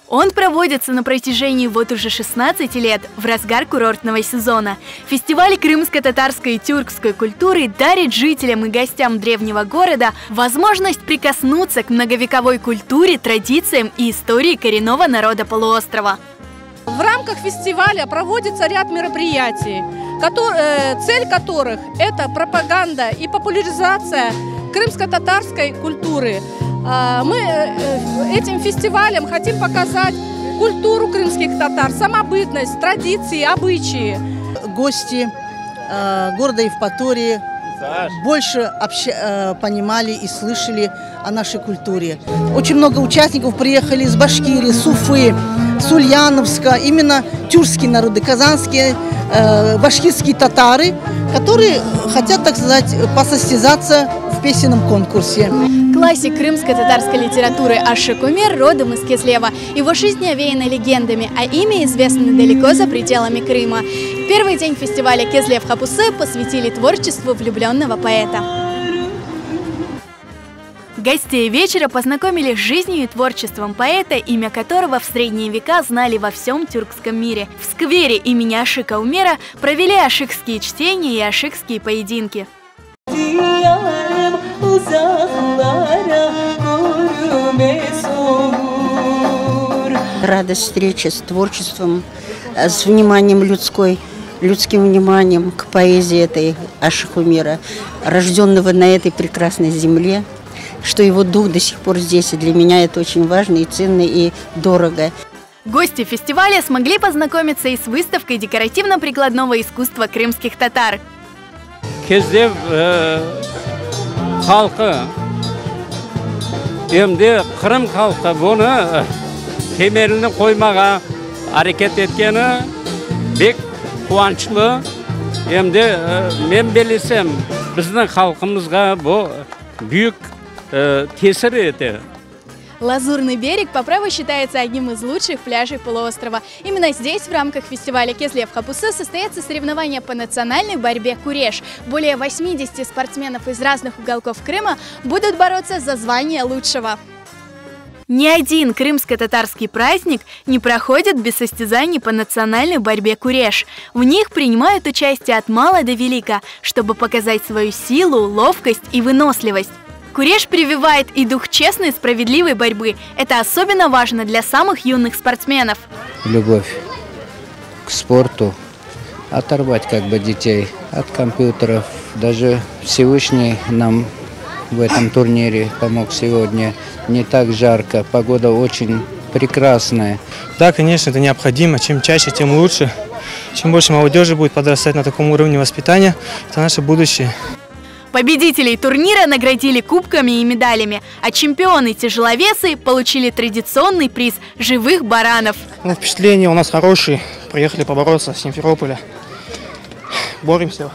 Он проводится на протяжении вот уже 16 лет, в разгар курортного сезона. Фестиваль крымско-татарской и тюркской культуры дарит жителям и гостям древнего города возможность прикоснуться к многовековой культуре, традициям и истории коренного народа полуострова. В рамках фестиваля проводится ряд мероприятий, цель которых – это пропаганда и популяризация крымско-татарской культуры. Мы этим фестивалем хотим показать культуру крымских татар, самобытность, традиции, обычаи. Гости города Евпатории больше понимали и слышали о нашей культуре. Очень много участников приехали из Башкирии, с Уфы, с Ульяновска, именно тюркские народы, казанские, башкирские татары, которые хотят, так сказать, посостязаться в песенном конкурсе. Классик крымско-татарской литературы Ашик Умер родом из Кизлева. Его жизнь овеяна легендами, а имя известно далеко за пределами Крыма. Первый день фестиваля Кизлев-Хапусы посвятили творчеству влюбленного поэта. Гостей вечера познакомили с жизнью и творчеством поэта, имя которого в средние века знали во всем тюркском мире. В сквере имени Ашика Умера провели ашикские чтения и ашикские поединки. Радость встречи с творчеством, с вниманием людским вниманием к поэзии этой Ашика Умера, рожденного на этой прекрасной земле, что его дух до сих пор здесь, и для меня это очень важно и ценно, и дорого. Гости фестиваля смогли познакомиться и с выставкой декоративно-прикладного искусства крымских татар. Кизлев халқы, емде Крым халқы бұны темелini қоймаға әрекет еткені бек қуанышлы. Емде мен білесем, біздің халқымызға бұл бүйік тесір етеді. Лазурный берег по праву считается одним из лучших пляжей полуострова. Именно здесь в рамках фестиваля Кизлев-Хапусы состоятся соревнования по национальной борьбе куреш. Более 80 спортсменов из разных уголков Крыма будут бороться за звание лучшего. Ни один крымско-татарский праздник не проходит без состязаний по национальной борьбе куреш. В них принимают участие от мала до велика, чтобы показать свою силу, ловкость и выносливость. Куреш прививает и дух честной и справедливой борьбы. Это особенно важно для самых юных спортсменов. Любовь к спорту, оторвать как бы детей от компьютеров. Даже Всевышний нам в этом турнире помог сегодня. Не так жарко, погода очень прекрасная. Да, конечно, это необходимо. Чем чаще, тем лучше. Чем больше молодежи будет подрастать на таком уровне воспитания, это наше будущее. Победителей турнира наградили кубками и медалями, а чемпионы-тяжеловесы получили традиционный приз – живых баранов. Впечатления у нас хорошие. Приехали побороться с Симферополя. Боремся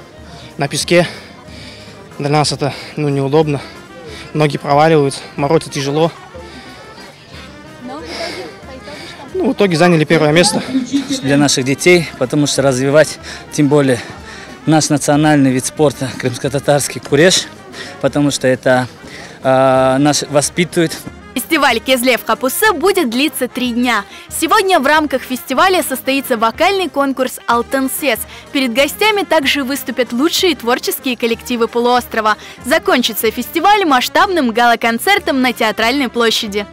на песке. Для нас это неудобно. Ноги проваливаются, бороться тяжело. В итоге заняли первое место. Для наших детей, потому что развивать, тем более, наш национальный вид спорта, крымско-татарский куреш, потому что это нас воспитывает. Фестиваль Кизлев-Хапусы будет длиться 3 дня. Сегодня в рамках фестиваля состоится вокальный конкурс «Алтын Сес». Перед гостями также выступят лучшие творческие коллективы полуострова. Закончится фестиваль масштабным гала-концертом на Театральной площади.